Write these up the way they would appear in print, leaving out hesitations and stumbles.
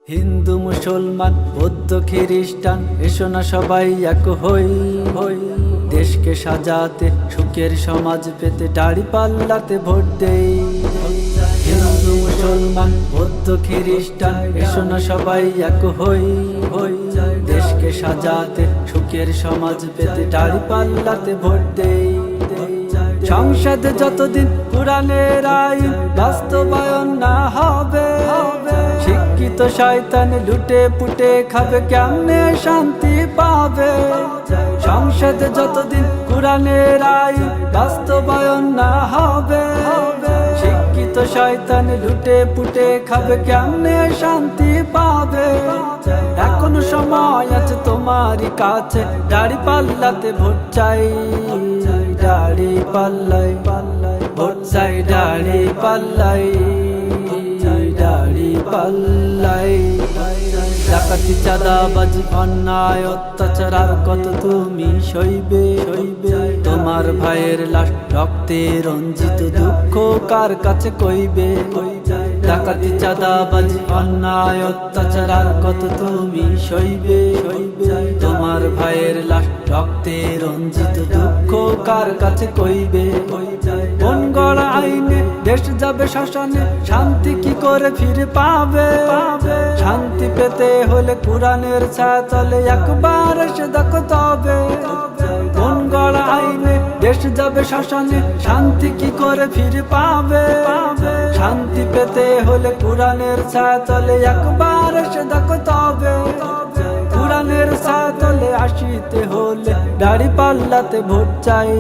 হিন্দু মুসলমান বৌদ্ধ খ্রিস্টান এসো না সবাই এক হই হই দেশকে সাজাতে সুখের সমাজ পেতে দাড়ি পাল্লাতে ভোট দেই। হিন্দু মুসলমান বৌদ্ধ খ্রিস্টান এসো না সবাই এক হই হই দেশকে সাজাতে সুখের সমাজ পেতে দাড়ি পাল্লাতে ভোট দেই। সংসদে যতদিন কোরআনের আইন বাস্তবায়ন না হবে, শিক্ষিত শয়তান লুটে পুটে খাবে, কেমনে শান্তি পাবে? সংসদে যতদিন কোরআনের আইন বাস্তবায়ন না হবে, শিক্ষিত শয়তান লুটে পুটে খাবে, কেমনে শান্তি পাবে? এখনো সময় আছে তোমারই কাছে, দাড়ি পাল্লাতে ভোট চাই, দাড়ি পাল্লাই ভোট চাই, দাড়ি পাল্লাই দাড়ি পাল্লাই। ডাকাতি চাঁদাবাজি অন্যায় অত্যাচার আর কত তুমি সইবে? তোমার ভাইয়ের লাশ রক্তে রঞ্জিত দুঃখ কার কাছে কইবে? ডাকাতি চাঁদাবাজি অন্যায় অত্যাচার আর কত তুমি সইবে? তোমার ভাইয়ের লাশ রক্তে রঞ্জিত দুঃখ কার কাছে কইবে? কোন গড়া আইনে দেশ যাবে শ্মশানে, শান্তি কি করে ফিরে পাবে? শান্তি পেতে হলে কোরআনের ছায়াতলে একবার এসে দেখো তবে। কোন গড়া আইনে দেশ যাবে শ্মশানে, শান্তি কি করে ফিরে পাবে? শান্তি পেতে হলে কোরআনের ছায়াতলে একবার এসে দেখো তবে। কোরআনের ছায়াতলে আসিতে হলে দাড়ি পাল্লাতে ভোট চাই,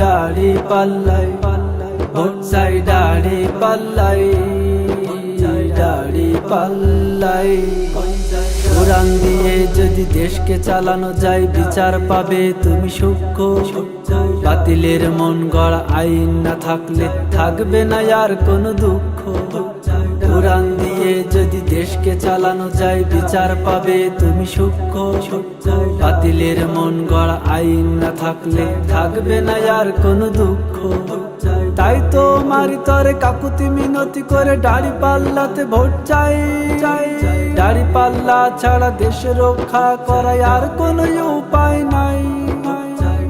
দাড়ি পাল্লাই ভোট চাই, দাড়ি পাল্লাই দাড়ি পাল্লাই। কোরআন দিয়ে যদি দেশকে চালানো যায়, বিচার পাবে তুমি সূক্ষ্ম। বাতিলের মন গড়া আইন না থাকলে থাকবে না আর কোনো দুঃখ। কোরআন দিয়ে যদি দেশকে চালানো যায়, বিচার পাবে তুমি সূক্ষ্ম। বাতিলের মন গড়া আইন না থাকলে থাকবে না আর কোনো দুঃখ। তাই তো মারি তরে কাকুতি মিনতি করে দাড়ি পাল্লাতে ভোট চাই। দাড়ি পাল্লা ছাড়া দেশ রক্ষা করার আর কোনো উপায় নাই।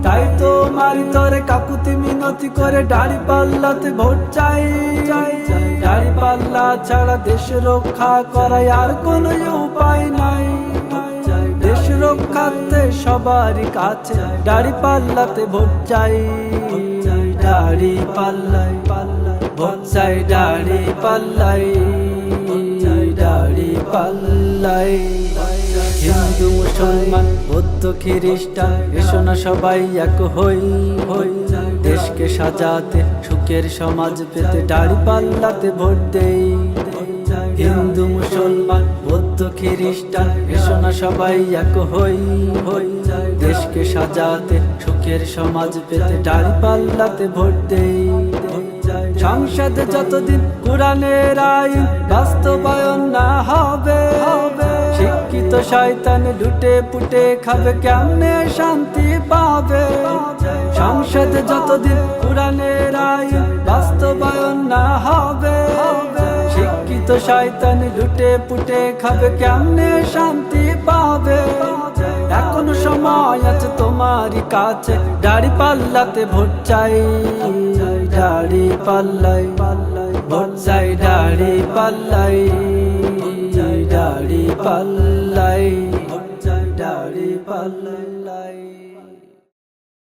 তাই তো মারি তরে কাকুতি মিনতি করে দাড়ি পাল্লাতে ভোট চাই। দাড়ি পাল্লা ছাড়া দেশ রক্ষা করার আর কোনো উপায় নাই। দেশ রক্ষার্থে সবারই কাছে দাড়ি পাল্লাতে ভোট চাই, দাড়ি পাল্লাই ভোট চাই, দাড়ি পাল্লাই দাড়ি পাল্লাই। হিন্দু মুসলমান বৌদ্ধ খ্রিস্টান এসো না সবাই এক হই হই দেশকে সাজাতে সুখের সমাজ পেতে দাড়ি পাল্লাতে ভোট দেই। হিন্দু মুসলমান বৌদ্ধ খ্রিস্টান এসো না সবাই এক হই হই দেশকে সাজাতে সুখের সমাজ পেতে দাড়ি পাল্লাতে ভোট দেই। সংসদে যতদিন কোরআনের আইন বাস্তবায়ন না হবে, শিক্ষিত শয়তান লুটে পুটে খাবে, কেমনে শান্তি পাবে? সংসদে যতদিন কোরআনের আইন বাস্তবায়ন না হবে, শিক্ষিত শয়তান লুটে পুটে খাবে, কেমনে শান্তি পাবে? এখনো সময় আছে তোমারই কাছে, দাড়ি পাল্লাতে ভোট চাই, দাড়ি পাল্লাই ভোট চাই, দাড়ি পাল্লাই দাড়ি পাল্লাই দাড়ি পাল্লাই।